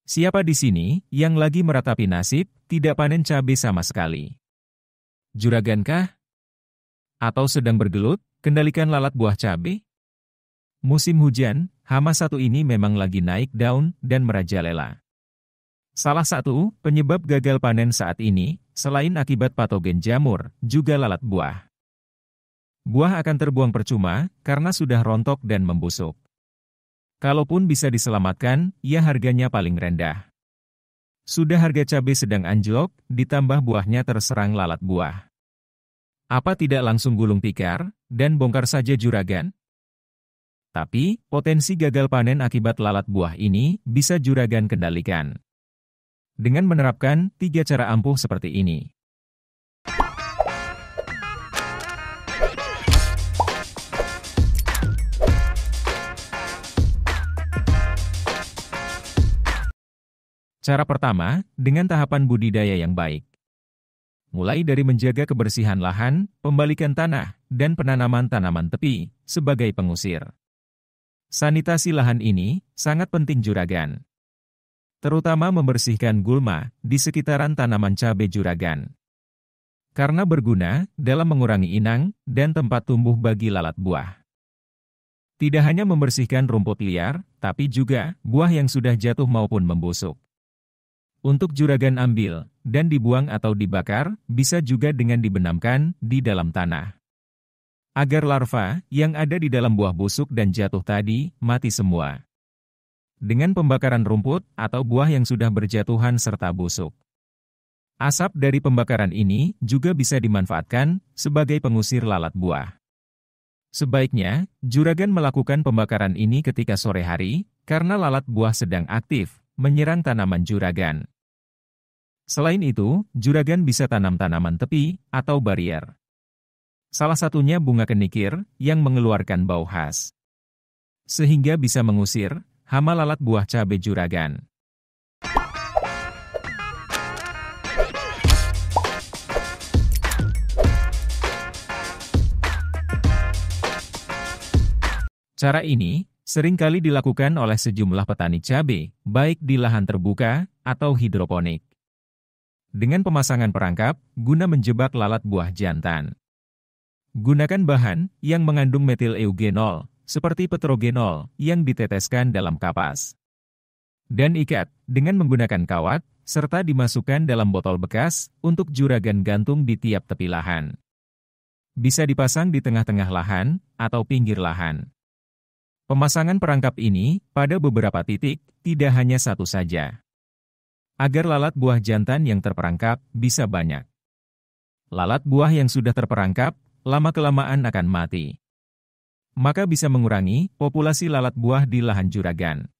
Siapa di sini yang lagi meratapi nasib, tidak panen cabai sama sekali? Juragankah? Atau sedang bergelut, kendalikan lalat buah cabai? Musim hujan, hama satu ini memang lagi naik daun dan merajalela. Salah satu penyebab gagal panen saat ini, selain akibat patogen jamur, juga lalat buah. Buah akan terbuang percuma karena sudah rontok dan membusuk. Kalaupun bisa diselamatkan, ya harganya paling rendah. Sudah harga cabai sedang anjlok, ditambah buahnya terserang lalat buah. Apa tidak langsung gulung tikar, dan bongkar saja juragan? Tapi, potensi gagal panen akibat lalat buah ini bisa juragan kendalikan dengan menerapkan 3 cara ampuh seperti ini. Cara pertama, dengan tahapan budidaya yang baik. Mulai dari menjaga kebersihan lahan, pembalikan tanah, dan penanaman tanaman tepi sebagai pengusir. Sanitasi lahan ini sangat penting juragan. Terutama membersihkan gulma di sekitaran tanaman cabai juragan. Karena berguna dalam mengurangi inang dan tempat tumbuh bagi lalat buah. Tidak hanya membersihkan rumput liar, tapi juga buah yang sudah jatuh maupun membusuk. Untuk juragan ambil dan dibuang atau dibakar, bisa juga dengan dibenamkan di dalam tanah. Agar larva yang ada di dalam buah busuk dan jatuh tadi mati semua. Dengan pembakaran rumput atau buah yang sudah berjatuhan serta busuk. Asap dari pembakaran ini juga bisa dimanfaatkan sebagai pengusir lalat buah. Sebaiknya, juragan melakukan pembakaran ini ketika sore hari, karena lalat buah sedang aktif menyerang tanaman juragan. Selain itu, juragan bisa tanam tanaman tepi atau barier. Salah satunya bunga kenikir yang mengeluarkan bau khas. Sehingga bisa mengusir hama lalat buah cabai juragan. Cara ini seringkali dilakukan oleh sejumlah petani cabai, baik di lahan terbuka atau hidroponik. Dengan pemasangan perangkap, guna menjebak lalat buah jantan. Gunakan bahan yang mengandung metil eugenol, seperti petrogenol yang diteteskan dalam kapas. Dan ikat dengan menggunakan kawat, serta dimasukkan dalam botol bekas untuk juragan gantung di tiap tepi lahan. Bisa dipasang di tengah-tengah lahan atau pinggir lahan. Pemasangan perangkap ini pada beberapa titik, tidak hanya satu saja. Agar lalat buah jantan yang terperangkap bisa banyak. Lalat buah yang sudah terperangkap, lama-kelamaan akan mati. Maka bisa mengurangi populasi lalat buah di lahan juragan.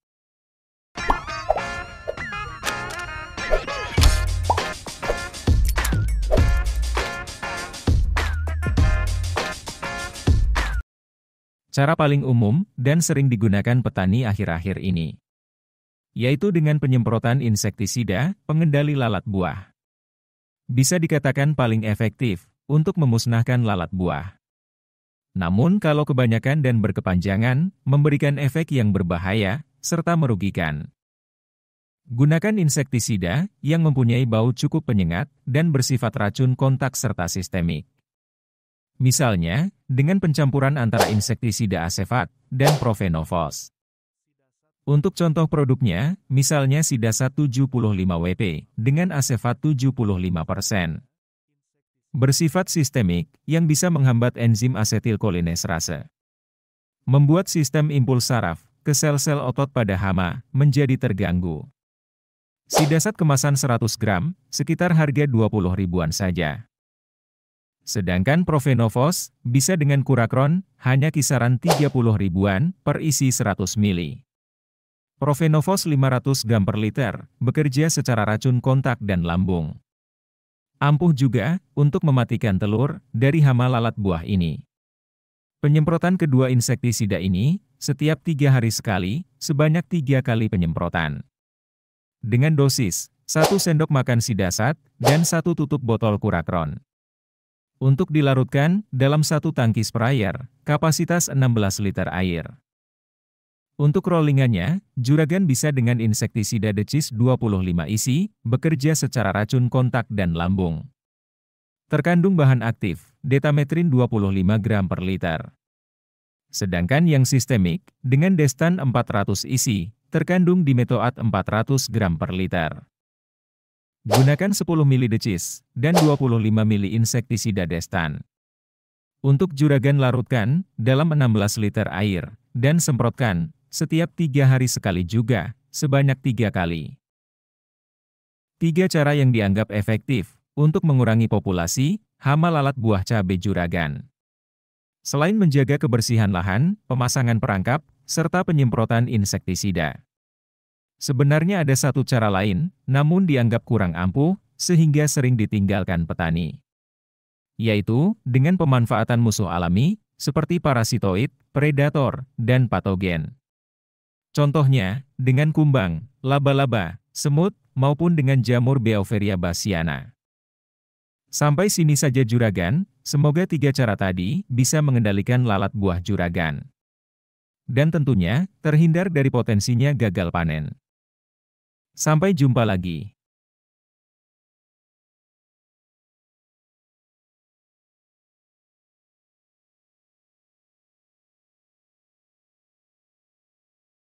Cara paling umum dan sering digunakan petani akhir-akhir ini, yaitu dengan penyemprotan insektisida pengendali lalat buah. Bisa dikatakan paling efektif untuk memusnahkan lalat buah. Namun kalau kebanyakan dan berkepanjangan, memberikan efek yang berbahaya serta merugikan. Gunakan insektisida yang mempunyai bau cukup penyengat dan bersifat racun kontak serta sistemik. Misalnya, dengan pencampuran antara insektisida asefat dan profenofos. Untuk contoh produknya, misalnya Sidasat 75WP dengan asefat 75%. Bersifat sistemik yang bisa menghambat enzim asetilkolinesterase. Membuat sistem impuls saraf ke sel-sel otot pada hama menjadi terganggu. Sidasat kemasan 100 gram, sekitar harga 20 ribuan saja. Sedangkan profenofos bisa dengan kurakron hanya kisaran 30 ribuan per isi 100 ml. Profenofos 500 gram per liter, bekerja secara racun kontak dan lambung. Ampuh juga untuk mematikan telur dari hama lalat buah ini. Penyemprotan kedua insektisida ini, setiap 3 hari sekali, sebanyak 3 kali penyemprotan. Dengan dosis, 1 sendok makan Sidasat, dan 1 tutup botol kurakron. Untuk dilarutkan dalam 1 tangki sprayer, kapasitas 16 liter air. Untuk rollingannya, juragan bisa dengan insektisida decis 25 isi, bekerja secara racun kontak dan lambung. Terkandung bahan aktif, detametrin 25 gram per liter. Sedangkan yang sistemik, dengan destan 400 isi, terkandung dimetoat 400 gram per liter. Gunakan 10 mili decis, dan 25 mili insektisida destan. Untuk juragan larutkan, dalam 16 liter air, dan semprotkan, setiap 3 hari sekali juga, sebanyak 3 kali. 3 cara yang dianggap efektif untuk mengurangi populasi hama lalat buah cabai juragan. Selain menjaga kebersihan lahan, pemasangan perangkap, serta penyemprotan insektisida. Sebenarnya ada satu cara lain, namun dianggap kurang ampuh, sehingga sering ditinggalkan petani. Yaitu, dengan pemanfaatan musuh alami, seperti parasitoid, predator, dan patogen. Contohnya, dengan kumbang, laba-laba, semut, maupun dengan jamur Beauveria bassiana. Sampai sini saja juragan, semoga 3 cara tadi bisa mengendalikan lalat buah juragan. Dan tentunya, terhindar dari potensinya gagal panen. Sampai jumpa lagi.